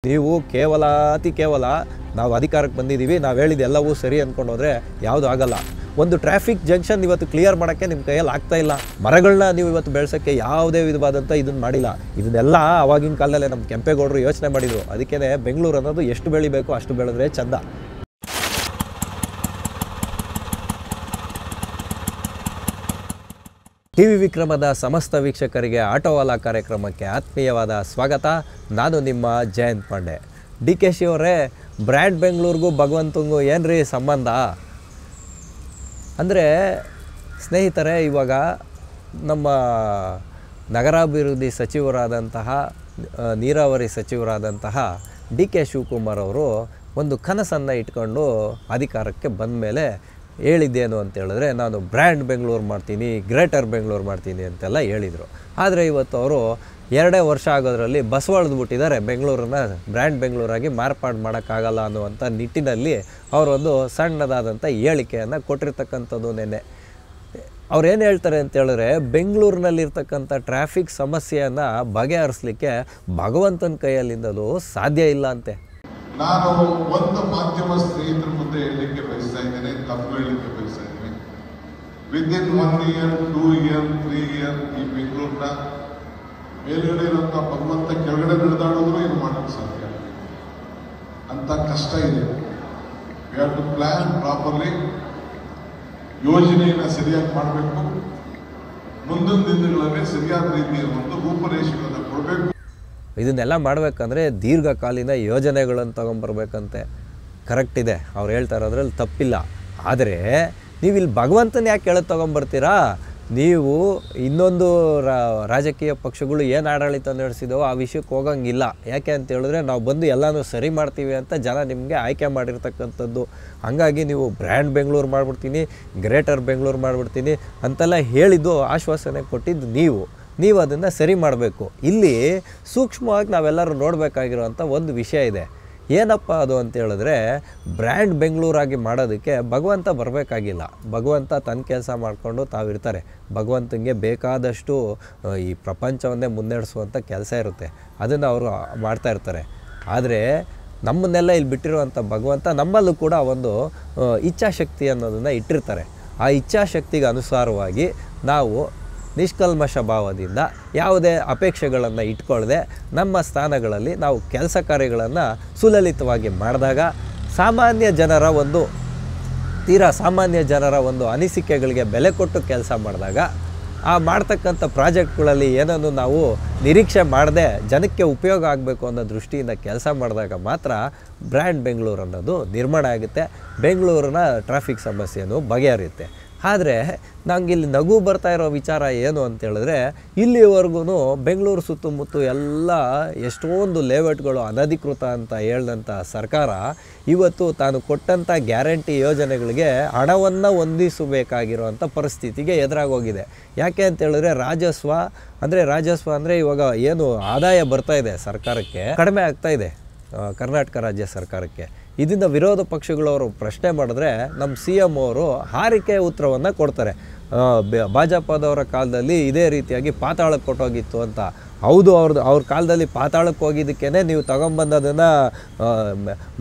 ನೀವು ಕೇವಲ ನಾವು ಅಧಿಕಾರಕ್ಕೆ ಬಂದಿದ್ದೀವಿ, ನಾವು ಹೇಳಿದ ಎಲ್ಲವೂ ಸರಿ ಅಂದ್ಕೊಂಡು ಹೋದರೆ ಯಾವುದು ಆಗಲ್ಲ. ಒಂದು ಟ್ರಾಫಿಕ್ ಜಂಕ್ಷನ್ ಇವತ್ತು ಕ್ಲಿಯರ್ ಮಾಡೋಕ್ಕೆ ನಿಮ್ಮ ಕೈಯಲ್ಲಿ ಆಗ್ತಾ ಇಲ್ಲ. ಮರಗಳನ್ನ ನೀವು ಇವತ್ತು ಬೆಳೆಸೋಕ್ಕೆ ಯಾವುದೇ ವಿಧವಾದಂಥ ಇದನ್ನು ಮಾಡಿಲ್ಲ. ಇದನ್ನೆಲ್ಲ ಆವಾಗಿನ ಕಾಲದಲ್ಲೇ ನಮ್ಮ ಕೆಂಪೇಗೌಡರು ಯೋಚನೆ ಮಾಡಿದರು. ಅದಕ್ಕೇ ಬೆಂಗಳೂರು ಅನ್ನೋದು ಎಷ್ಟು ಬೆಳಿಬೇಕು ಅಷ್ಟು ಬೆಳೆದ್ರೆ ಚಂದ. ಟಿವಿ ವಿಕ್ರಮದ ಸಮಸ್ತ ವೀಕ್ಷಕರಿಗೆ ಆಟೋವಾಲಾ ಕಾರ್ಯಕ್ರಮಕ್ಕೆ ಆತ್ಮೀಯವಾದ ಸ್ವಾಗತ. ನಾನು ನಿಮ್ಮ ಜಯಂತ್ ಪಾಂಡೆ. ಡಿ ಕೆ ಶಿ ಅವರೇ, ಬ್ರ್ಯಾಂಡ್ ಬೆಂಗಳೂರಿಗೂ ಭಗವಂತಂಗೂ ಏನ್ರಿ ಸಂಬಂಧ ಅಂದರೆ, ಸ್ನೇಹಿತರೆ, ಇವಾಗ ನಮ್ಮ ನಗರಾಭಿವೃದ್ಧಿ ಸಚಿವರಾದಂತಹ ನೀರಾವರಿ ಸಚಿವರಾದಂತಹ ಡಿ ಕೆ ಶಿವಕುಮಾರ್ ಅವರು ಒಂದು ಕನಸನ್ನು ಇಟ್ಕೊಂಡು ಅಧಿಕಾರಕ್ಕೆ ಬಂದ ಮೇಲೆ ಹೇಳಿದ್ದೇನು ಅಂತ ಹೇಳಿದ್ರೆ, ನಾನು ಬ್ರ್ಯಾಂಡ್ ಬೆಂಗಳೂರು ಮಾಡ್ತೀನಿ, ಗ್ರೇಟರ್ ಬೆಂಗಳೂರು ಮಾಡ್ತೀನಿ ಅಂತೆಲ್ಲ ಹೇಳಿದರು. ಆದರೆ ಇವತ್ತು ಅವರು 2 ವರ್ಷ ಆಗೋದ್ರಲ್ಲಿ ಬಸವಳಿದ್ಬಿಟ್ಟಿದ್ದಾರೆ. ಬೆಂಗಳೂರನ್ನ ಬ್ರ್ಯಾಂಡ್ ಬೆಂಗಳೂರಾಗಿ ಮಾರ್ಪಾಡು ಮಾಡೋಕ್ಕಾಗಲ್ಲ ಅನ್ನುವಂಥ ನಿಟ್ಟಿನಲ್ಲಿ ಅವರೊಂದು ಸಣ್ಣದಾದಂಥ ಹೇಳಿಕೆಯನ್ನು ಕೊಟ್ಟಿರ್ತಕ್ಕಂಥದ್ದು. ನೆನ್ನೆ ಅವ್ರು ಏನು ಹೇಳ್ತಾರೆ ಅಂತ ಹೇಳಿದ್ರೆ, ಬೆಂಗಳೂರಿನಲ್ಲಿರ್ತಕ್ಕಂಥ ಟ್ರಾಫಿಕ್ ಸಮಸ್ಯೆಯನ್ನು ಬಗೆಹರಿಸಲಿಕ್ಕೆ ಭಗವಂತನ ಕೈಯಲ್ಲಿಂದಲೂ ಸಾಧ್ಯ ಇಲ್ಲ ಅಂತೆ. ನಾನು ಒಂದು ಮಾಧ್ಯಮ ಸ್ನೇಹಿತರ ಮುಂದೆ ಹೇಳಲಿಕ್ಕೆ ಬಯಸ್ತಾ ಇದ್ದೇನೆ, ತಪ್ಪು ಹೇಳಲಿಕ್ಕೆ ಬಯಸ್ತಾ ಇದ್ದೇನೆ. ವಿದಿನ್ 1 year, 2 year, 3 year ಈ ಬೆಂಗಳೂರಿನ ಮೇಲ್ಗಡೆ ಇರುವಂತ ಭಗವಂತ ಕೆಳಗಡೆ ನಡೆದಾಡಿದ್ರು ಇದು ಮಾಡೋಕ್ಕೆ ಸಾಧ್ಯ ಅಂತ ಕಷ್ಟ ಇದೆ. We have to plan properly. ಯೋಜನೆಯನ್ನು ಸರಿಯಾಗಿ ಮಾಡಬೇಕು. ಮುಂದಿನ ದಿನಗಳಲ್ಲಿ ಸರಿಯಾದ ರೀತಿಯ ಒಂದು ರೂಪರೇಷೆಗಳನ್ನು ಕೊಡಬೇಕು. ಇದನ್ನೆಲ್ಲ ಮಾಡಬೇಕಂದ್ರೆ ದೀರ್ಘಕಾಲೀನ ಯೋಜನೆಗಳನ್ನು ತೊಗೊಂಬರ್ಬೇಕಂತೆ. ಕರೆಕ್ಟ್ ಇದೆ, ಅವ್ರು ಹೇಳ್ತಾ ಇರೋದ್ರಲ್ಲಿ ತಪ್ಪಿಲ್ಲ. ಆದರೆ ನೀವು ಇಲ್ಲಿ ಭಗವಂತನ ಯಾಕೆ ಹೇಳೋದು ತೊಗೊಂಬರ್ತೀರಾ? ನೀವು ಇನ್ನೊಂದು ರಾಜಕೀಯ ಪಕ್ಷಗಳು ಏನು ಆಡಳಿತ ನಡೆಸಿದೋ ಆ ವಿಷಯಕ್ಕೆ ಹೋಗಂಗಿಲ್ಲ. ಯಾಕೆ ಅಂತ ಹೇಳಿದ್ರೆ, ನಾವು ಬಂದು ಎಲ್ಲನೂ ಸರಿ ಮಾಡ್ತೀವಿ ಅಂತ ಜನ ನಿಮಗೆ ಆಯ್ಕೆ ಮಾಡಿರ್ತಕ್ಕಂಥದ್ದು. ಹಾಗಾಗಿ ನೀವು ಬ್ರ್ಯಾಂಡ್ ಬೆಂಗಳೂರು ಮಾಡಿಬಿಡ್ತೀನಿ, ಗ್ರೇಟರ್ ಬೆಂಗಳೂರು ಮಾಡಿಬಿಡ್ತೀನಿ ಅಂತೆಲ್ಲ ಹೇಳಿದ್ದು, ಆಶ್ವಾಸನೆ ಕೊಟ್ಟಿದ್ದು ನೀವು ಅದನ್ನು ಸರಿ ಮಾಡಬೇಕು. ಇಲ್ಲಿ ಸೂಕ್ಷ್ಮವಾಗಿ ನಾವೆಲ್ಲರೂ ನೋಡಬೇಕಾಗಿರೋವಂಥ ಒಂದು ವಿಷಯ ಇದೆ. ಏನಪ್ಪ ಅದು ಅಂತ ಹೇಳಿದ್ರೆ, ಬ್ರ್ಯಾಂಡ್ ಬೆಂಗಳೂರಾಗಿ ಮಾಡೋದಕ್ಕೆ ಭಗವಂತ ಬರಬೇಕಾಗಿಲ್ಲ. ಭಗವಂತ ತನ್ನ ಕೆಲಸ ಮಾಡಿಕೊಂಡು ತಾವಿರ್ತಾರೆ. ಭಗವಂತನಿಗೆ ಬೇಕಾದಷ್ಟು ಈ ಪ್ರಪಂಚವನ್ನೇ ಮುನ್ನಡೆಸುವಂಥ ಕೆಲಸ ಇರುತ್ತೆ, ಅದನ್ನು ಅವರು ಮಾಡ್ತಾ ಇರ್ತಾರೆ. ಆದರೆ ನಮ್ಮನ್ನೆಲ್ಲ ಇಲ್ಲಿ ಬಿಟ್ಟಿರುವಂಥ ಭಗವಂತ ನಮ್ಮಲ್ಲೂ ಕೂಡ ಒಂದು ಇಚ್ಛಾಶಕ್ತಿ ಅನ್ನೋದನ್ನು ಇಟ್ಟಿರ್ತಾರೆ. ಆ ಇಚ್ಛಾಶಕ್ತಿಗೆ ಅನುಸಾರವಾಗಿ ನಾವು ನಿಷ್ಕಲ್ಮಶ ಭಾವದಿಂದ ಯಾವುದೇ ಅಪೇಕ್ಷೆಗಳನ್ನು ಇಟ್ಕೊಳ್ಳದೆ ನಮ್ಮ ಸ್ಥಾನಗಳಲ್ಲಿ ನಾವು ಕೆಲಸ ಕಾರ್ಯಗಳನ್ನು ಸುಲಲಿತವಾಗಿ ಮಾಡಿದಾಗ, ಸಾಮಾನ್ಯ ಜನರ ಒಂದು ಅನಿಸಿಕೆಗಳಿಗೆ ಬೆಲೆ ಕೊಟ್ಟು ಕೆಲಸ ಮಾಡಿದಾಗ, ಆ ಮಾಡ್ತಕ್ಕಂಥ ಪ್ರಾಜೆಕ್ಟ್ಗಳಲ್ಲಿ ಏನನ್ನು ನಾವು ನಿರೀಕ್ಷೆ ಮಾಡದೆ ಜನಕ್ಕೆ ಉಪಯೋಗ ಆಗಬೇಕು ಅನ್ನೋ ದೃಷ್ಟಿಯಿಂದ ಕೆಲಸ ಮಾಡಿದಾಗ ಮಾತ್ರ ಬ್ರ್ಯಾಂಡ್ ಬೆಂಗಳೂರು ಅನ್ನೋದು ನಿರ್ಮಾಣ ಆಗುತ್ತೆ. ಬೆಂಗಳೂರಿನ ಟ್ರಾಫಿಕ್ ಸಮಸ್ಯೆನೂ ಬಗೆಹರಿಯುತ್ತೆ. ಆದರೆ ನಂಗೆ ಇಲ್ಲಿ ನಗು ಬರ್ತಾ ಇರೋ ವಿಚಾರ ಏನು ಅಂತೇಳಿದ್ರೆ, ಇಲ್ಲಿವರೆಗೂ ಬೆಂಗಳೂರು ಸುತ್ತಮುತ್ತ ಎಲ್ಲ ಎಷ್ಟೊಂದು ಲೇಔಟ್ಗಳು ಅನಧಿಕೃತ ಅಂತ ಹೇಳಿದಂಥ ಸರ್ಕಾರ ಇವತ್ತು ತಾನು ಕೊಟ್ಟಂಥ ಗ್ಯಾರಂಟಿ ಯೋಜನೆಗಳಿಗೆ ಹಣವನ್ನು ಹೊಂದಿಸಬೇಕಾಗಿರುವಂಥ ಪರಿಸ್ಥಿತಿಗೆ ಎದುರಾಗೋಗಿದೆ. ಯಾಕೆ ಅಂತೇಳಿದ್ರೆ, ರಾಜಸ್ವ ಅಂದರೆ ಇವಾಗ ಏನು ಆದಾಯ ಬರ್ತಾ ಇದೆ ಸರ್ಕಾರಕ್ಕೆ ಕಡಿಮೆ ಆಗ್ತಾ ಇದೆ, ಕರ್ನಾಟಕ ರಾಜ್ಯ ಸರ್ಕಾರಕ್ಕೆ. ಇದರಿಂದ ವಿರೋಧ ಪಕ್ಷಗಳವರು ಪ್ರಶ್ನೆ ಮಾಡಿದ್ರೆ ನಮ್ಮ CM ಅವರು ಹಾರಿಕೆ ಉತ್ತರವನ್ನು ಕೊಡ್ತಾರೆ. ಭಾಜಪದವರ ಕಾಲದಲ್ಲಿ ಇದೇ ರೀತಿಯಾಗಿ ಪಾತಾಳಕ್ಕೆ ಕೊಟ್ಟೋಗಿತ್ತು ಅಂತ. ಹೌದು, ಅವ್ರ ಕಾಲದಲ್ಲಿ ಪಾತಾಳಕ್ಕೆ ಹೋಗಿದ್ದಕ್ಕೇ ನೀವು ತೊಗೊಂಬಂದದನ್ನು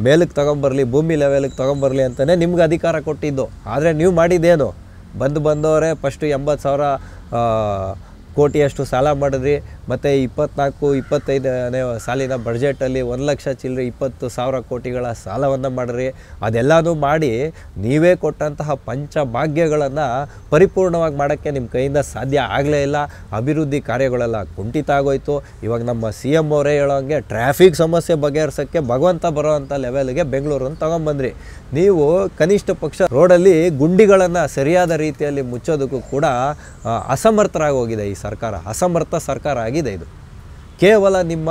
ಮೇಲಕ್ಕೆ ತೊಗೊಂಬರಲಿ, ಭೂಮಿ ಲೆವೆಲ್ಗೆ ತೊಗೊಂಬರಲಿ ಅಂತಲೇ ನಿಮ್ಗೆ ಅಧಿಕಾರ ಕೊಟ್ಟಿದ್ದು. ಆದರೆ ನೀವು ಮಾಡಿದ್ದೇನು? ಬಂದವರೇ ಫಸ್ಟು 80,000 ಕೋಟಿಯಷ್ಟು ಸಾಲ ಮಾಡಿದ್ರಿ. ಮತ್ತು 24-25ನೇ ಸಾಲಿನ ಬಡ್ಜೆಟಲ್ಲಿ 1,00,000 ಚಿಲ್ಲರೆ 20,000 ಕೋಟಿಗಳ ಸಾಲವನ್ನು ಮಾಡಿದ್ರಿ. ಅದೆಲ್ಲನೂ ಮಾಡಿ ನೀವೇ ಕೊಟ್ಟಂತಹ ಪಂಚಭಾಗ್ಯಗಳನ್ನು ಪರಿಪೂರ್ಣವಾಗಿ ಮಾಡೋಕ್ಕೆ ನಿಮ್ಮ ಕೈಯಿಂದ ಸಾಧ್ಯ ಆಗಲೇ ಇಲ್ಲ. ಅಭಿವೃದ್ಧಿ ಕಾರ್ಯಗಳೆಲ್ಲ ಕುಂಠಿತ ಆಗೋಯ್ತು. ಇವಾಗ ನಮ್ಮ CM ಅವರೇ ಹೇಳೋಂಗೆ ಟ್ರಾಫಿಕ್ ಸಮಸ್ಯೆ ಬಗೆಹರಿಸೋಕ್ಕೆ ಭಗವಂತ ಬರೋವಂಥ ಲೆವೆಲ್ಗೆ ಬೆಂಗಳೂರನ್ನು ತೊಗೊಂಬಂದ್ರಿ. ನೀವು ಕನಿಷ್ಠ ಪಕ್ಷ ರೋಡಲ್ಲಿ ಗುಂಡಿಗಳನ್ನು ಸರಿಯಾದ ರೀತಿಯಲ್ಲಿ ಮುಚ್ಚೋದಕ್ಕೂ ಕೂಡ ಅಸಮರ್ಥರಾಗಿ ಹೋಗಿದೆ ಈ ಸರ್ಕಾರ. ಅಸಮರ್ಥ ಸರ್ಕಾರ ಆಗಿದೆ ಇದು. ಕೇವಲ ನಿಮ್ಮ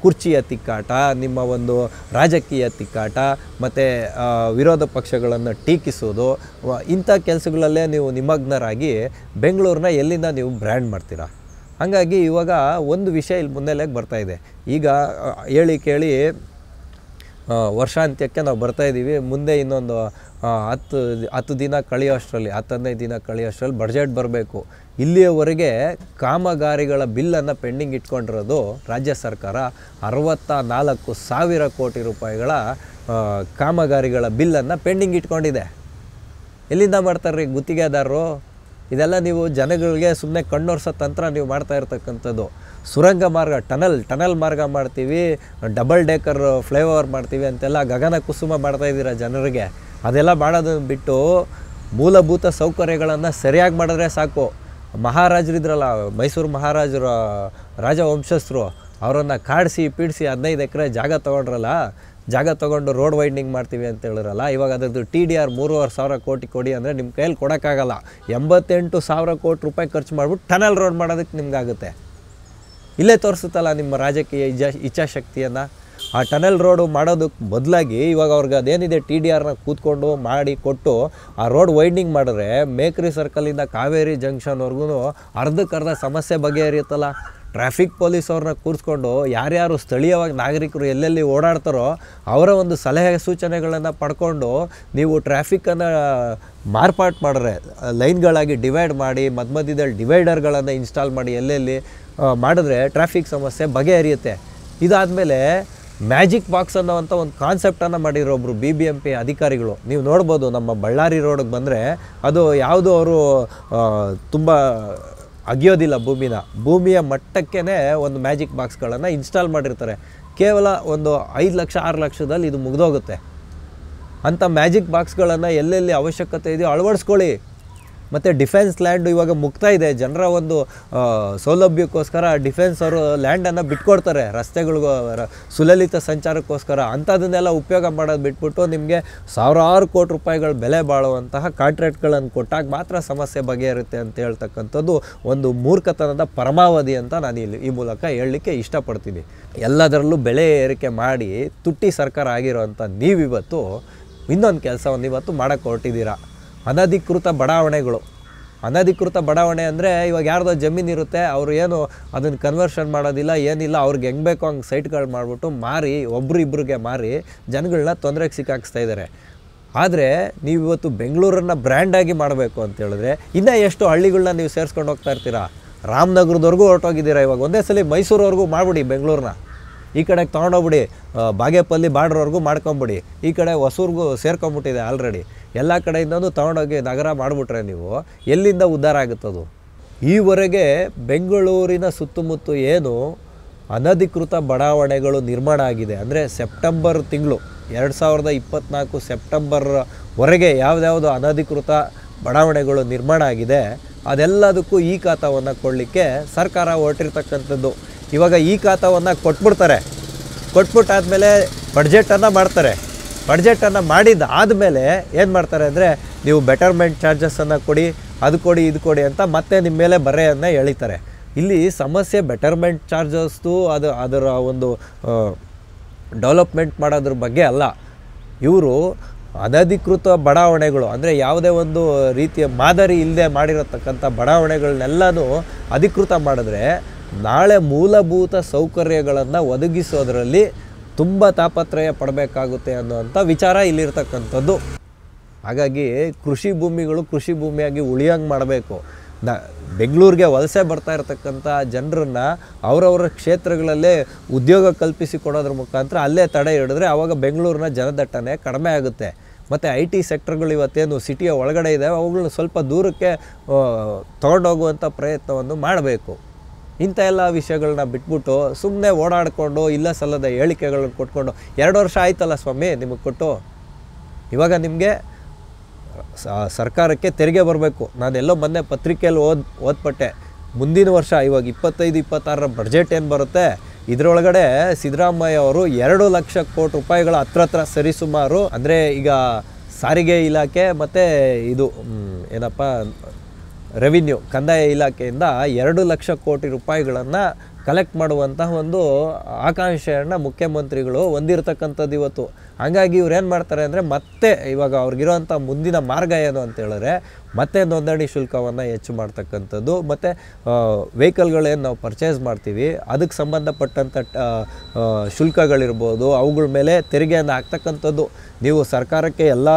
ಕುರ್ಚಿಯ ತಿಕ್ಕಾಟ, ನಿಮ್ಮ ಒಂದು ರಾಜಕೀಯ ತಿಕ್ಕಾಟ ಮತ್ತು ವಿರೋಧ ಪಕ್ಷಗಳನ್ನು ಟೀಕಿಸೋದು, ಇಂಥ ಕೆಲಸಗಳಲ್ಲೇ ನೀವು ನಿಮಗ್ನರಾಗಿ ಬೆಂಗಳೂರನ್ನ ಎಲ್ಲಿಂದ ನೀವು ಬ್ರ್ಯಾಂಡ್ ಮಾಡ್ತೀರಾ? ಹಾಗಾಗಿ ಇವಾಗ ಒಂದು ವಿಷಯ ಇಲ್ಲಿ ಮುನ್ನೆಲೆಗೆ ಬರ್ತಾಯಿದೆ. ಈಗ ಹೇಳಿ ಕೇಳಿ ವರ್ಷಾಂತ್ಯಕ್ಕೆ ನಾವು ಬರ್ತಾಯಿದ್ದೀವಿ. ಮುಂದೆ ಇನ್ನೊಂದು 10 ದಿನ ಕಳೆಯೋಷ್ಟರಲ್ಲಿ 10-15 ದಿನ ಕಳೆಯೋಷ್ಟರಲ್ಲಿ ಬಡ್ಜೆಟ್ ಬರಬೇಕು. ಇಲ್ಲಿಯವರೆಗೆ ಕಾಮಗಾರಿಗಳ ಬಿಲ್ಲನ್ನು ಪೆಂಡಿಂಗ್ ಇಟ್ಕೊಂಡಿರೋದು ರಾಜ್ಯ ಸರ್ಕಾರ 64,000 ಕೋಟಿ ರೂಪಾಯಿಗಳ ಕಾಮಗಾರಿಗಳ ಬಿಲ್ಲನ್ನು ಪೆಂಡಿಂಗ್ ಇಟ್ಕೊಂಡಿದೆ. ಎಲ್ಲಿಂದ ಮಾಡ್ತಾರ್ರಿ ಗುತ್ತಿಗೆದಾರರು? ಇದೆಲ್ಲ ನೀವು ಜನಗಳಿಗೆ ಸುಮ್ಮನೆ ಕಣ್ಣೊರ್ಸೋ ತಂತ್ರ ನೀವು ಮಾಡ್ತಾ ಇರ್ತಕ್ಕಂಥದ್ದು. ಸುರಂಗ ಮಾರ್ಗ, ಟನಲ್ ಮಾರ್ಗ ಮಾಡ್ತೀವಿ, ಡಬಲ್ ಡೇಕರ್ ಫ್ಲೈಓವರ್ ಮಾಡ್ತೀವಿ ಅಂತೆಲ್ಲ ಗಗನ ಕುಸುಮ ಮಾಡ್ತಾಯಿದ್ದೀರ ಜನರಿಗೆ. ಅದೆಲ್ಲ ಮಾಡೋದನ್ನು ಬಿಟ್ಟು ಮೂಲಭೂತ ಸೌಕರ್ಯಗಳನ್ನು ಸರಿಯಾಗಿ ಮಾಡಿದ್ರೆ ಸಾಕು. ಮಹಾರಾಜರಿದ್ರಲ್ಲ, ಮೈಸೂರು ಮಹಾರಾಜರ ರಾಜವಂಶಸ್ಥರು, ಅವರನ್ನು ಕಾಡಿಸಿ ಪೀಡಿಸಿ 15 ಎಕರೆ ಜಾಗ ತೊಗೊಂಡು ರೋಡ್ ವೈಡ್ನಿಂಗ್ ಮಾಡ್ತೀವಿ ಅಂತ ಹೇಳಿರಲ್ಲ. ಇವಾಗ ಅದರದ್ದು TDR 3,500 ಕೋಟಿ ಕೊಡಿ ಅಂದರೆ ನಿಮ್ಮ ಕೈಯಲ್ಲಿ ಕೊಡೋಕ್ಕಾಗಲ್ಲ. 88,000 ಕೋಟಿ ರೂಪಾಯಿ ಖರ್ಚು ಮಾಡಿಬಿಟ್ಟು ಟನಲ್ ರೋಡ್ ಮಾಡೋದಕ್ಕೆ ನಿಮ್ಗಾಗುತ್ತೆ. ಇಲ್ಲೇ ತೋರಿಸುತ್ತಲ್ಲ ನಿಮ್ಮ ರಾಜಕೀಯ ಇಚ್ಛಾಶಕ್ತಿಯನ್ನು. ಆ ಟನಲ್ ರೋಡು ಮಾಡೋದಕ್ಕೆ ಬದಲಾಗಿ ಇವಾಗ ಅವ್ರಿಗೆ ಅದೇನಿದೆ TDRನ ಕೂತ್ಕೊಂಡು ಮಾಡಿ ಕೊಟ್ಟು ಆ ರೋಡ್ ವೈಡ್ನಿಂಗ್ ಮಾಡಿದ್ರೆ ಮೇಕ್ರಿ ಸರ್ಕಲಿಂದ ಕಾವೇರಿ ಜಂಕ್ಷನ್ವರೆಗೂ ಅರ್ಧಕ್ಕರ್ಧ ಸಮಸ್ಯೆ ಬಗೆಹರಿಯುತ್ತಲ್ಲ. ಟ್ರಾಫಿಕ್ ಪೊಲೀಸ್ ಅವ್ರನ್ನ ಕೂರಿಸ್ಕೊಂಡು ಯಾರ್ಯಾರು ಸ್ಥಳೀಯವಾಗಿ ನಾಗರಿಕರು ಎಲ್ಲೆಲ್ಲಿ ಓಡಾಡ್ತಾರೋ ಅವರ ಒಂದು ಸಲಹೆ ಸೂಚನೆಗಳನ್ನು ಪಡ್ಕೊಂಡು ನೀವು ಟ್ರಾಫಿಕ್ಕನ್ನು ಮಾರ್ಪಾಟು ಮಾಡಿದ್ರೆ, ಲೈನ್ಗಳಾಗಿ ಡಿವೈಡ್ ಮಾಡಿ ಮಧ್ಯದಲ್ಲಿ ಡಿವೈಡರ್ಗಳನ್ನು ಇನ್ಸ್ಟಾಲ್ ಮಾಡಿ ಎಲ್ಲೆಲ್ಲಿ ಮಾಡಿದ್ರೆ ಟ್ರಾಫಿಕ್ ಸಮಸ್ಯೆ ಬಗೆಹರಿಯುತ್ತೆ. ಇದಾದಮೇಲೆ ಮ್ಯಾಜಿಕ್ ಬಾಕ್ಸ್ ಅನ್ನೋವಂಥ ಒಂದು ಕಾನ್ಸೆಪ್ಟನ್ನು ಮಾಡಿರೋ ಒಬ್ಬರು BBMP ಅಧಿಕಾರಿಗಳು ನೀವು ನೋಡ್ಬೋದು. ನಮ್ಮ ಬಳ್ಳಾರಿ ರೋಡಿಗೆ ಬಂದರೆ ಅದು ಯಾವುದು ಅವರು ತುಂಬ ಅಗಿಯೋದಿಲ್ಲ, ಭೂಮಿಯ ಮಟ್ಟಕ್ಕೇ ಒಂದು ಮ್ಯಾಜಿಕ್ ಬಾಕ್ಸ್ಗಳನ್ನು ಇನ್ಸ್ಟಾಲ್ ಮಾಡಿರ್ತಾರೆ. ಕೇವಲ ಒಂದು 5 ಲಕ್ಷ 6 ಲಕ್ಷದಲ್ಲಿ ಇದು ಮುಗಿದೋಗುತ್ತೆ. ಅಂಥ ಮ್ಯಾಜಿಕ್ ಬಾಕ್ಸ್ಗಳನ್ನು ಎಲ್ಲೆಲ್ಲಿ ಅವಶ್ಯಕತೆ ಇದೆಯೋ ಅಳವಡಿಸ್ಕೊಳ್ಳಿ. ಮತ್ತು ಡಿಫೆನ್ಸ್ ಲ್ಯಾಂಡು ಇವಾಗ ಮುಕ್ತಾ ಇದೆ. ಜನರ ಒಂದು ಸೌಲಭ್ಯಕ್ಕೋಸ್ಕರ ಡಿಫೆನ್ಸ್ ಅವರು ಲ್ಯಾಂಡನ್ನು ಬಿಟ್ಕೊಡ್ತಾರೆ ರಸ್ತೆಗಳಿಗೂ ಸುಲಲಿತ ಸಂಚಾರಕ್ಕೋಸ್ಕರ. ಅಂಥದನ್ನೆಲ್ಲ ಉಪಯೋಗ ಮಾಡೋದು ಬಿಟ್ಬಿಟ್ಟು ನಿಮಗೆ 1,000 ಕೋಟಿ ರೂಪಾಯಿಗಳ ಬೆಲೆ ಬಾಳುವಂತಹ ಕಾಂಟ್ರಾಕ್ಟ್ಗಳನ್ನು ಕೊಟ್ಟಾಗ ಮಾತ್ರ ಸಮಸ್ಯೆ ಬಗೆಹರುತ್ತೆ ಅಂತ ಹೇಳ್ತಕ್ಕಂಥದ್ದು ಒಂದು ಮೂರ್ಖತನದ ಪರಮಾವಧಿ ಅಂತ ನಾನು ಈ ಮೂಲಕ ಹೇಳಲಿಕ್ಕೆ ಇಷ್ಟಪಡ್ತೀನಿ. ಎಲ್ಲದರಲ್ಲೂ ಬೆಲೆ ಏರಿಕೆ ಮಾಡಿ ತುಟ್ಟಿ ಸರ್ಕಾರ ಆಗಿರೋವಂಥ ನೀವಿವತ್ತು ಇನ್ನೊಂದು ಕೆಲಸವನ್ನು ಇವತ್ತು ಮಾಡೋಕ್ಕೆ ಹೊರಟಿದ್ದೀರಾ. ಅನಧಿಕೃತ ಬಡಾವಣೆ ಅಂದರೆ ಇವಾಗ ಯಾರ್ದೋ ಜಮೀನು ಇರುತ್ತೆ, ಅವರು ಏನು ಅದನ್ನು ಕನ್ವರ್ಷನ್ ಮಾಡೋದಿಲ್ಲ, ಏನಿಲ್ಲ, ಅವ್ರಿಗೆ ಹೆಂಗೆ ಬೇಕೋ ಹಂಗೆ ಸೈಟ್ಗಳು ಮಾಡಿಬಿಟ್ಟು ಮಾರಿ ಒಬ್ರಿಬ್ರಿಗೆ ಮಾರಿ ಜನಗಳನ್ನ ತೊಂದರೆಗೆ ಸಿಕ್ಕಾಕ್ಸ್ತಾ ಇದ್ದಾರೆ. ಆದರೆ ನೀವು ಇವತ್ತು ಬೆಂಗಳೂರನ್ನು ಬ್ರ್ಯಾಂಡಾಗಿ ಮಾಡಬೇಕು ಅಂತ ಹೇಳಿದ್ರೆ ಇನ್ನೂ ಎಷ್ಟು ಹಳ್ಳಿಗಳನ್ನ ನೀವು ಸೇರಿಸ್ಕೊಂಡು ಹೋಗ್ತಾ ಇರ್ತೀರಾ. ರಾಮನಗರದವರೆಗೂ ಹೊರಟೋಗಿದ್ದೀರಾ. ಇವಾಗ ಒಂದೇ ಸಲ ಮೈಸೂರವರೆಗೂ ಮಾಡಿಬಿಡಿ, ಬೆಂಗಳೂರನ್ನ ಈ ಕಡೆಗೆ ತೊಗೊಂಡೋಗ್ಬಿಡಿ, ಬಾಗೇಪಲ್ಲಿ ಬಾರ್ಡ್ರವರೆಗೂ ಮಾಡ್ಕೊಂಬಿಡಿ. ಈ ಕಡೆ ಹೊಸೂರಿಗೂ ಸೇರ್ಕೊಂಬಿಟ್ಟಿದೆ ಆಲ್ರೆಡಿ. ಎಲ್ಲ ಕಡೆಯಿಂದನೂ ತೊಗೊಂಡೋಗಿ ನಗರ ಮಾಡಿಬಿಟ್ರೆ ನೀವು ಎಲ್ಲಿಂದ ಉದ್ಧಾರ ಆಗುತ್ತದು? ಈವರೆಗೆ ಬೆಂಗಳೂರಿನ ಸುತ್ತಮುತ್ತ ಏನು ಅನಧಿಕೃತ ಬಡಾವಣೆಗಳು ನಿರ್ಮಾಣ ಆಗಿದೆ ಅಂದರೆ ಸೆಪ್ಟೆಂಬರ್ ತಿಂಗಳು 2024 ಸೆಪ್ಟೆಂಬರ್ವರೆಗೆ ಯಾವುದ್ಯಾವುದು ಅನಧಿಕೃತ ಬಡಾವಣೆಗಳು ನಿರ್ಮಾಣ ಆಗಿದೆ ಅದೆಲ್ಲದಕ್ಕೂ ಈ ಖಾತಾವನ್ನು ಕೊಡಲಿಕ್ಕೆ ಸರ್ಕಾರ ಹೊರಟಿರ್ತಕ್ಕಂಥದ್ದು. ಇವಾಗ ಈ ಖಾತಾವನ್ನು ಕೊಟ್ಬಿಟ್ಟಾದಮೇಲೆ ಬಡ್ಜೆಟನ್ನು ಮಾಡ್ತಾರೆ. ಬಡ್ಜೆಟನ್ನು ಮಾಡಿದ್ದಾದಮೇಲೆ ಏನು ಮಾಡ್ತಾರೆ ಅಂದರೆ ನೀವು ಬೆಟರ್ಮೆಂಟ್ ಚಾರ್ಜಸನ್ನು ಕೊಡಿ, ಅದು ಕೊಡಿ, ಇದು ಕೊಡಿ ಅಂತ ಮತ್ತೆ ನಿಮ್ಮ ಮೇಲೆ ಬರೆಯನ್ನು ಎಳಿತಾರೆ. ಇಲ್ಲಿ ಸಮಸ್ಯೆ ಬೆಟರ್ಮೆಂಟ್ ಚಾರ್ಜಸ್ದು ಅದರ ಒಂದು ಡೆವಲಪ್ಮೆಂಟ್ ಮಾಡೋದ್ರ ಬಗ್ಗೆ ಅಲ್ಲ. ಇವರು ಅನಧಿಕೃತ ಬಡಾವಣೆಗಳು ಅಂದರೆ ಯಾವುದೇ ಒಂದು ರೀತಿಯ ಮಾದರಿ ಇಲ್ಲದೆ ಮಾಡಿರತಕ್ಕಂಥ ಬಡಾವಣೆಗಳನ್ನೆಲ್ಲನೂ ಅಧಿಕೃತ ಮಾಡಿದ್ರೆ ನಾಳೆ ಮೂಲಭೂತ ಸೌಕರ್ಯಗಳನ್ನು ಒದಗಿಸೋದರಲ್ಲಿ ತುಂಬ ತಾಪತ್ರಯ ಪಡಬೇಕಾಗುತ್ತೆ ಅನ್ನೋವಂಥ ವಿಚಾರ ಇಲ್ಲಿರ್ತಕ್ಕಂಥದ್ದು. ಹಾಗಾಗಿ ಕೃಷಿ ಭೂಮಿಗಳು ಕೃಷಿ ಭೂಮಿಯಾಗಿ ಉಳಿಯಂಗೆ ಮಾಡಬೇಕು. ಬೆಂಗಳೂರಿಗೆ ವಲಸೆ ಬರ್ತಾ ಇರತಕ್ಕಂಥ ಜನರನ್ನು ಅವರವರ ಕ್ಷೇತ್ರಗಳಲ್ಲೇ ಉದ್ಯೋಗ ಕಲ್ಪಿಸಿ ಕೊಡೋದ್ರ ಮುಖಾಂತರ ಅಲ್ಲೇ ತಡೆ ಹಿಡಿದ್ರೆ ಆವಾಗ ಬೆಂಗಳೂರಿನ ಜನದಟ್ಟಣೆ ಕಡಿಮೆ ಆಗುತ್ತೆ. ಮತ್ತು IT ಸೆಕ್ಟರ್ಗಳು ಇವತ್ತೇನು ಸಿಟಿಯ ಒಳಗಡೆ ಇದೆ ಅವುಗಳನ್ನ ಸ್ವಲ್ಪ ದೂರಕ್ಕೆ ತೊಗೊಂಡೋಗುವಂಥ ಪ್ರಯತ್ನವನ್ನು ಮಾಡಬೇಕು. ಇಂಥ ಎಲ್ಲ ವಿಷಯಗಳನ್ನ ಬಿಟ್ಬಿಟ್ಟು ಸುಮ್ಮನೆ ಓಡಾಡಿಕೊಂಡು ಇಲ್ಲ ಸಲ್ಲದ ಹೇಳಿಕೆಗಳನ್ನು ಕೊಟ್ಕೊಂಡು 2 ವರ್ಷ ಆಯ್ತಲ್ಲ ಸ್ವಾಮಿ ನಿಮಗೆ ಕೊಟ್ಟು. ಇವಾಗ ನಿಮಗೆ ಸರ್ಕಾರಕ್ಕೆ ತೆರಿಗೆ ಬರಬೇಕು. ನಾನೆಲ್ಲೋ ಮೊನ್ನೆ ಪತ್ರಿಕೆಯಲ್ಲಿ ಓದ್ಪಟ್ಟೆ ಮುಂದಿನ ವರ್ಷ ಇವಾಗ 25-26 ಬಡ್ಜೆಟ್ ಏನು ಬರುತ್ತೆ ಇದರೊಳಗಡೆ ಸಿದ್ದರಾಮಯ್ಯ ಅವರು 2 ಲಕ್ಷ ಕೋಟಿ ರೂಪಾಯಿಗಳ ಹತ್ರ ಸರಿಸುಮಾರು ಅಂದರೆ ಈಗ ಸಾರಿಗೆ ಇಲಾಖೆ ಮತ್ತು ಇದು ಏನಪ್ಪ ರೆವಿನ್ಯೂ ಕಂದಾಯ ಇಲಾಖೆಯಿಂದ 2 ಲಕ್ಷ ಕೋಟಿ ರೂಪಾಯಿಗಳನ್ನು ಕಲೆಕ್ಟ್ ಮಾಡುವಂತಹ ಒಂದು ಆಕಾಂಕ್ಷೆಯನ್ನು ಮುಖ್ಯಮಂತ್ರಿಗಳು ಹೊಂದಿರತಕ್ಕಂಥದ್ದು ಇವತ್ತು. ಹಾಗಾಗಿ ಇವ್ರು ಏನು ಮಾಡ್ತಾರೆ ಅಂದರೆ ಮತ್ತೆ ಇವಾಗ ಅವ್ರಿಗಿರೋಂಥ ಮುಂದಿನ ಮಾರ್ಗ ಏನು ಅಂತ ಹೇಳಿದ್ರೆ ಮತ್ತು ನೋಂದಣಿ ಶುಲ್ಕವನ್ನು ಹೆಚ್ಚು ಮಾಡ್ತಕ್ಕಂಥದ್ದು, ಮತ್ತು ವೆಹಿಕಲ್ಗಳೇನು ನಾವು ಪರ್ಚೇಸ್ ಮಾಡ್ತೀವಿ ಅದಕ್ಕೆ ಸಂಬಂಧಪಟ್ಟಂಥ ಶುಲ್ಕಗಳಿರ್ಬೋದು, ಅವುಗಳ ಮೇಲೆ ತೆರಿಗೆಯನ್ನು ಹಾಕ್ತಕ್ಕಂಥದ್ದು. ನೀವು ಸರ್ಕಾರಕ್ಕೆ ಎಲ್ಲ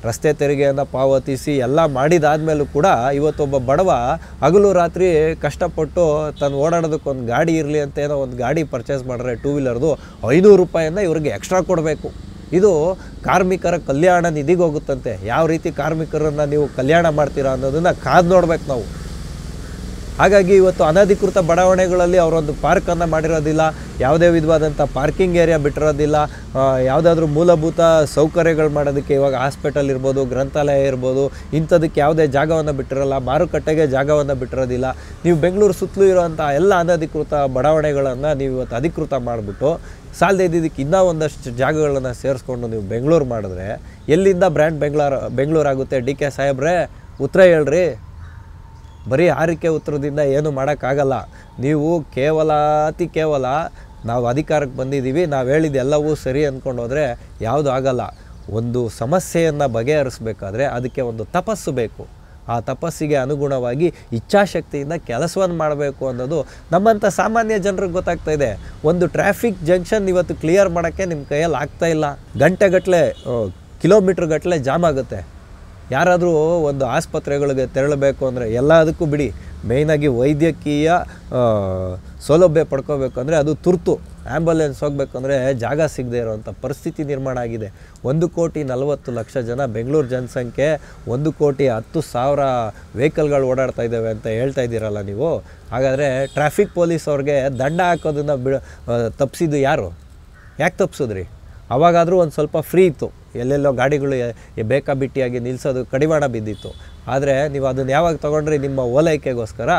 ರಸ್ತೆ ತೆರಿಗೆಯನ್ನು ಪಾವತಿಸಿ ಎಲ್ಲ ಮಾಡಿದಾದ್ಮೇಲೂ ಕೂಡ ಇವತ್ತೊಬ್ಬ ಬಡವ ಹಗಲು ರಾತ್ರಿ ಕಷ್ಟಪಟ್ಟು ತಾನು ಓಡಾಡೋದಕ್ಕೊಂದು ಗಾಡಿ ಇರಲಿ ಅಂತ ಏನೋ ಒಂದು ಗಾಡಿ ಪರ್ಚೇಸ್ ಮಾಡಿದ್ರೆ ಟೂ ವೀಲರ್ದು 500 ರೂಪಾಯಿಯನ್ನು ಇವ್ರಿಗೆ ಎಕ್ಸ್ಟ್ರಾ ಕೊಡಬೇಕು. ಇದು ಕಾರ್ಮಿಕರ ಕಲ್ಯಾಣ ನಿಧಿಗೆ ಹೋಗುತ್ತಂತೆ. ಯಾವ ರೀತಿ ಕಾರ್ಮಿಕರನ್ನು ನೀವು ಕಲ್ಯಾಣ ಮಾಡ್ತೀರಾ ಅನ್ನೋದನ್ನು ಕಾದು ನೋಡ್ಬೇಕು ನಾವು. ಹಾಗಾಗಿ ಇವತ್ತು ಅನಧಿಕೃತ ಬಡಾವಣೆಗಳಲ್ಲಿ ಅವರೊಂದು ಪಾರ್ಕನ್ನು ಮಾಡಿರೋದಿಲ್ಲ, ಯಾವುದೇ ವಿಧವಾದಂಥ ಪಾರ್ಕಿಂಗ್ ಏರಿಯಾ ಬಿಟ್ಟಿರೋದಿಲ್ಲ, ಯಾವುದಾದ್ರೂ ಮೂಲಭೂತ ಸೌಕರ್ಯಗಳು ಮಾಡೋದಕ್ಕೆ ಇವಾಗ ಹಾಸ್ಪಿಟಲ್ ಇರ್ಬೋದು, ಗ್ರಂಥಾಲಯ ಇರ್ಬೋದು, ಇಂಥದಕ್ಕೆ ಯಾವುದೇ ಜಾಗವನ್ನು ಬಿಟ್ಟಿರೋಲ್ಲ, ಮಾರುಕಟ್ಟೆಗೆ ಜಾಗವನ್ನು ಬಿಟ್ಟಿರೋದಿಲ್ಲ. ನೀವು ಬೆಂಗಳೂರು ಸುತ್ತಲೂ ಇರೋವಂಥ ಎಲ್ಲ ಅನಧಿಕೃತ ಬಡಾವಣೆಗಳನ್ನು ನೀವು ಇವತ್ತು ಅಧಿಕೃತ ಮಾಡಿಬಿಟ್ಟು ಸಾಲದೇ ಇದ್ದಿದ್ದಕ್ಕೆ ಇನ್ನೂ ಒಂದಷ್ಟು ಜಾಗಗಳನ್ನು ಸೇರಿಸ್ಕೊಂಡು ನೀವು ಬೆಂಗಳೂರು ಮಾಡಿದ್ರೆ ಎಲ್ಲಿಂದ ಬ್ರ್ಯಾಂಡ್ ಬೆಂಗಳೂರು ಆಗುತ್ತೆ? ಡಿ ಕೆ ಸಾಹೇಬ್ರೆ ಉತ್ತರ ಹೇಳ್ರಿ. ಬರೀ ಹಾರಿಕೆ ಉತ್ತರದಿಂದ ಏನು ಮಾಡೋಕ್ಕಾಗಲ್ಲ. ನೀವು ಅತಿ ಕೇವಲ ನಾವು ಅಧಿಕಾರಕ್ಕೆ ಬಂದಿದ್ದೀವಿ, ನಾವು ಹೇಳಿದ್ದು ಎಲ್ಲವೂ ಸರಿ ಅಂದ್ಕೊಂಡು ಹೋದರೆ ಯಾವುದು ಆಗಲ್ಲ. ಒಂದು ಸಮಸ್ಯೆಯನ್ನು ಬಗೆಹರಿಸಬೇಕಾದ್ರೆ ಅದಕ್ಕೆ ಒಂದು ತಪಸ್ಸು ಬೇಕು. ಆ ತಪಸ್ಸಿಗೆ ಅನುಗುಣವಾಗಿ ಇಚ್ಛಾಶಕ್ತಿಯಿಂದ ಕೆಲಸವನ್ನು ಮಾಡಬೇಕು ಅನ್ನೋದು ನಮ್ಮಂಥ ಸಾಮಾನ್ಯ ಜನರಿಗೆ ಗೊತ್ತಾಗ್ತಾ ಇದೆ. ಒಂದು ಟ್ರಾಫಿಕ್ ಜಂಕ್ಷನ್ ಇವತ್ತು ಕ್ಲಿಯರ್ ಮಾಡೋಕ್ಕೆ ನಿಮ್ಮ ಕೈಯಲ್ಲಿ ಆಗ್ತಾಯಿಲ್ಲ. ಗಂಟೆಗಟ್ಟಲೆ ಕಿಲೋಮೀಟ್ರ್ಗಟ್ಟಲೆ ಜಾಮ್ ಆಗುತ್ತೆ. ಯಾರಾದರೂ ಒಂದು ಆಸ್ಪತ್ರೆಗಳಿಗೆ ತೆರಳಬೇಕು ಅಂದರೆ ಎಲ್ಲದಕ್ಕೂ ಬಿಡಿ, ಮೇಯ್ನಾಗಿ ವೈದ್ಯಕೀಯ ಸೌಲಭ್ಯ ಪಡ್ಕೋಬೇಕು ಅಂದರೆ ಅದು ತುರ್ತು ಆ್ಯಂಬುಲೆನ್ಸ್ ಹೋಗಬೇಕಂದ್ರೆ ಜಾಗ ಸಿಗದೆ ಇರೋವಂಥ ಪರಿಸ್ಥಿತಿ ನಿರ್ಮಾಣ ಆಗಿದೆ. 1,40,00,000 ಜನ ಬೆಂಗಳೂರು ಜನಸಂಖ್ಯೆ, 1,10,00,000 ವೆಹಿಕಲ್ಗಳು ಓಡಾಡ್ತಾ ಇದ್ದಾವೆ ಅಂತ ಹೇಳ್ತಾ ಇದ್ದೀರಲ್ಲ ನೀವು. ಹಾಗಾದರೆ ಟ್ರಾಫಿಕ್ ಪೊಲೀಸ್ ಅವ್ರಿಗೆ ದಂಡ ಹಾಕೋದನ್ನು ತಪ್ಪಿಸಿದ್ದು ಯಾರು? ಯಾಕೆ ತಪ್ಪಿಸಿದ್ರಿ? ಅವಾಗಾದರೂ ಒಂದು ಸ್ವಲ್ಪ ಫ್ರೀ ಇತ್ತು, ಎಲ್ಲೆಲ್ಲೋ ಗಾಡಿಗಳು ಬೇಕಾಬಿಟ್ಟಿಯಾಗಿ ನಿಲ್ಲಿಸೋದು ಕಡಿವಾಣ ಬಿದ್ದಿತ್ತು. ಆದರೆ ನೀವು ಅದನ್ನು ಯಾವಾಗ ತೊಗೊಂಡ್ರಿ? ನಿಮ್ಮ ಓಲೈಕೆಗೋಸ್ಕರ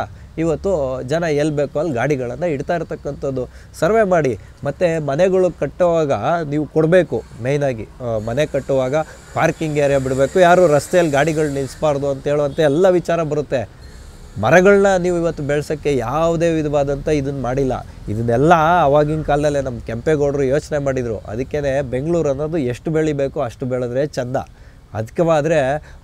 ಇವತ್ತು ಜನ ಎಲ್ಲಿ ಬೇಕೋ ಅಲ್ಲಿ ಗಾಡಿಗಳನ್ನು ಇಡ್ತಾ ಇರ್ತಕ್ಕಂಥದ್ದು. ಸರ್ವೆ ಮಾಡಿ. ಮತ್ತು ಮನೆಗಳು ಕಟ್ಟುವಾಗ ನೀವು ಕೊಡಬೇಕು. ಮೇಯ್ನಾಗಿ ಮನೆ ಕಟ್ಟುವಾಗ ಪಾರ್ಕಿಂಗ್ ಏರಿಯಾ ಬಿಡಬೇಕು, ಯಾರು ರಸ್ತೆಯಲ್ಲಿ ಗಾಡಿಗಳು ನಿಲ್ಲಿಸಬಾರ್ದು ಅಂತ ಹೇಳುವಂಥ ಎಲ್ಲ ವಿಚಾರ ಬರುತ್ತೆ. ಮರಗಳನ್ನ ನೀವು ಇವತ್ತು ಬೆಳೆಸೋಕ್ಕೆ ಯಾವುದೇ ವಿಧವಾದಂಥ ಇದನ್ನು ಮಾಡಿಲ್ಲ. ಇದನ್ನೆಲ್ಲ ಆವಾಗಿನ ಕಾಲದಲ್ಲೇ ನಮ್ಮ ಕೆಂಪೇಗೌಡರು ಯೋಚನೆ ಮಾಡಿದರು. ಅದಕ್ಕೇ ಬೆಂಗಳೂರು ಅನ್ನೋದು ಎಷ್ಟು ಬೆಳಿಬೇಕು ಅಷ್ಟು ಬೆಳೆದ್ರೆ ಚೆಂದ, ಅದಕ್ಕವಾದರೆ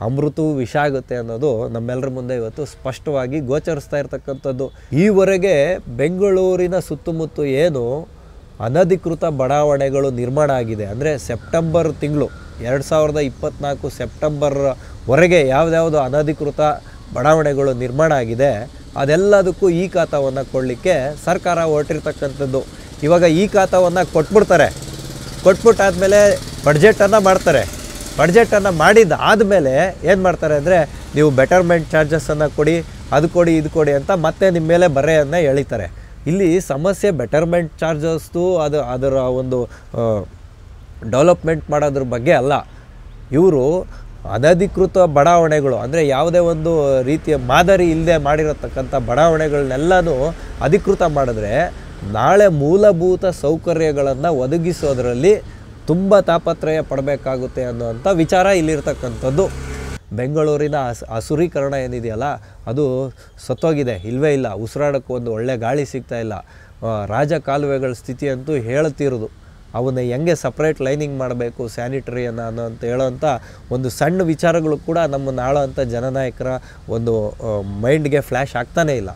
ಅಮೃತವು ವಿಷ ಆಗುತ್ತೆ ಅನ್ನೋದು ನಮ್ಮೆಲ್ಲರ ಮುಂದೆ ಇವತ್ತು ಸ್ಪಷ್ಟವಾಗಿ ಗೋಚರಿಸ್ತಾ ಇರ್ತಕ್ಕಂಥದ್ದು. ಈವರೆಗೆ ಬೆಂಗಳೂರಿನ ಸುತ್ತಮುತ್ತ ಏನು ಅನಧಿಕೃತ ಬಡಾವಣೆಗಳು ನಿರ್ಮಾಣ ಆಗಿದೆ ಅಂದರೆ ಸೆಪ್ಟೆಂಬರ್ ತಿಂಗಳು 2024 ಸೆಪ್ಟೆಂಬರ್ವರೆಗೆ ಯಾವುದ್ಯಾವುದು ಅನಧಿಕೃತ ಬಡಾವಣೆಗಳು ನಿರ್ಮಾಣ ಆಗಿದೆ ಅದೆಲ್ಲದಕ್ಕೂ ಈ ಖಾತಾವನ್ನು ಕೊಡಲಿಕ್ಕೆ ಸರ್ಕಾರ ಹೊರಟಿರ್ತಕ್ಕಂಥದ್ದು. ಇವಾಗ ಈ ಖಾತಾವನ್ನು ಕೊಟ್ಬಿಡ್ತಾರೆ. ಕೊಟ್ಬಿಟ್ಟಾದಮೇಲೆ ಬಡ್ಜೆಟನ್ನು ಮಾಡ್ತಾರೆ. ಬಡ್ಜೆಟನ್ನು ಆದಮೇಲೆ ಏನು ಮಾಡ್ತಾರೆ ಅಂದರೆ ನೀವು ಬೆಟರ್ಮೆಂಟ್ ಚಾರ್ಜಸನ್ನು ಕೊಡಿ, ಅದು ಕೊಡಿ, ಇದು ಕೊಡಿ ಅಂತ ಮತ್ತೆ ನಿಮ್ಮ ಮೇಲೆ ಬರೆಯನ್ನು ಎಳಿತಾರೆ. ಇಲ್ಲಿ ಸಮಸ್ಯೆ ಬೆಟರ್ಮೆಂಟ್ ಚಾರ್ಜಸ್ದು ಅದರ ಒಂದು ಡೆವಲಪ್ಮೆಂಟ್ ಮಾಡೋದ್ರ ಬಗ್ಗೆ ಅಲ್ಲ. ಇವರು ಅನಧಿಕೃತ ಬಡಾವಣೆಗಳು ಅಂದರೆ ಯಾವುದೇ ಒಂದು ರೀತಿಯ ಮಾದರಿ ಇಲ್ಲದೆ ಮಾಡಿರತಕ್ಕಂಥ ಬಡಾವಣೆಗಳನ್ನೆಲ್ಲನೂ ಅಧಿಕೃತ ಮಾಡಿದ್ರೆ ನಾಳೆ ಮೂಲಭೂತ ಸೌಕರ್ಯಗಳನ್ನು ಒದಗಿಸೋದರಲ್ಲಿ ತುಂಬ ತಾಪತ್ರಯ ಪಡಬೇಕಾಗುತ್ತೆ ಅನ್ನೋವಂಥ ವಿಚಾರ ಇಲ್ಲಿರ್ತಕ್ಕಂಥದ್ದು. ಬೆಂಗಳೂರಿನ ಹಸುರೀಕರಣ ಏನಿದೆಯಲ್ಲ ಅದು ಸತ್ತೋಗಿದೆ, ಇಲ್ಲವೇ ಇಲ್ಲ. ಉಸಿರಾಡೋಕ್ಕೆ ಒಂದು ಒಳ್ಳೆ ಗಾಳಿ ಸಿಗ್ತಾಯಿಲ್ಲ. ರಾಜ ಕಾಲುವೆಗಳ ಸ್ಥಿತಿ ಅಂತೂ ಹೇಳ್ತಿರೋದು. ಅವನ್ನ ಹೆಂಗೆ ಸಪ್ರೇಟ್ ಲೈನಿಂಗ್ ಮಾಡಬೇಕು ಸ್ಯಾನಿಟರಿಯನ್ನು ಅಂತ ಹೇಳೋವಂಥ ಒಂದು ಸಣ್ಣ ವಿಚಾರಗಳು ಕೂಡ ನಮ್ಮನ್ನು ಆಳೋವಂಥ ಜನನಾಯಕರ ಒಂದು ಮೈಂಡ್ಗೆ ಫ್ಲ್ಯಾಶ್ ಆಗ್ತಾನೇ ಇಲ್ಲ.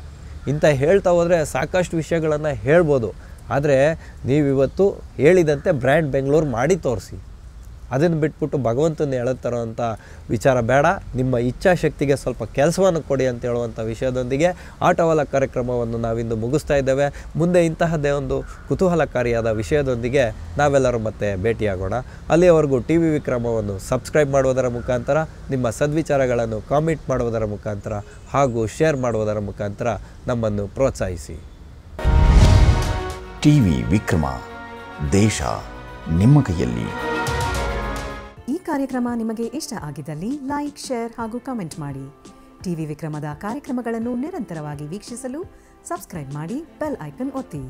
ಇಂಥ ಹೇಳ್ತಾ ಹೋದರೆ ಸಾಕಷ್ಟು ವಿಷಯಗಳನ್ನು ಹೇಳ್ಬೋದು. ಆದರೆ ನೀವಿವತ್ತು ಹೇಳಿದಂತೆ ಬ್ರ್ಯಾಂಡ್ ಬೆಂಗಳೂರು ಮಾಡಿ ತೋರಿಸಿ. ಅದನ್ನು ಬಿಟ್ಬಿಟ್ಟು ಭಗವಂತನ ಹೇಳುತ್ತಾರೋ ಅಂಥ ವಿಚಾರ ಬೇಡ. ನಿಮ್ಮ ಇಚ್ಛಾಶಕ್ತಿಗೆ ಸ್ವಲ್ಪ ಕೆಲಸವನ್ನು ಕೊಡಿ ಅಂತ ಹೇಳುವಂಥ ವಿಷಯದೊಂದಿಗೆ ಆಟೋವಾಲ ಕಾರ್ಯಕ್ರಮವನ್ನು ನಾವಿಂದು ಮುಗಿಸ್ತಾ ಇದ್ದೇವೆ. ಮುಂದೆ ಇಂತಹದ್ದೇ ಒಂದು ಕುತೂಹಲಕಾರಿಯಾದ ವಿಷಯದೊಂದಿಗೆ ನಾವೆಲ್ಲರೂ ಮತ್ತೆ ಭೇಟಿಯಾಗೋಣ. ಅಲ್ಲಿಯವರೆಗೂ ಟಿ ವಿ ವಿಕ್ರಮವನ್ನು ಸಬ್ಸ್ಕ್ರೈಬ್ ಮಾಡುವುದರ ಮುಖಾಂತರ, ನಿಮ್ಮ ಸದ್ವಿಚಾರಗಳನ್ನು ಕಾಮೆಂಟ್ ಮಾಡುವುದರ ಮುಖಾಂತರ ಹಾಗೂ ಶೇರ್ ಮಾಡುವುದರ ಮುಖಾಂತರ ನಮ್ಮನ್ನು ಪ್ರೋತ್ಸಾಹಿಸಿ. ಟಿವಿ ವಿಕ್ರಮ, ದೇಶ ನಿಮ್ಮ ಕೈಯಲ್ಲಿ. ಈ ಕಾರ್ಯಕ್ರಮ ನಿಮಗೆ ಇಷ್ಟ ಆಗಿದ್ದಲ್ಲಿ ಲೈಕ್, ಶೇರ್ ಹಾಗೂ ಕಮೆಂಟ್ ಮಾಡಿ. ಟಿವಿ ವಿಕ್ರಮದ ಕಾರ್ಯಕ್ರಮಗಳನ್ನು ನಿರಂತರವಾಗಿ ವೀಕ್ಷಿಸಲು ಸಬ್ಸ್ಕ್ರೈಬ್ ಮಾಡಿ, ಬೆಲ್ ಐಕನ್ ಒತ್ತಿ.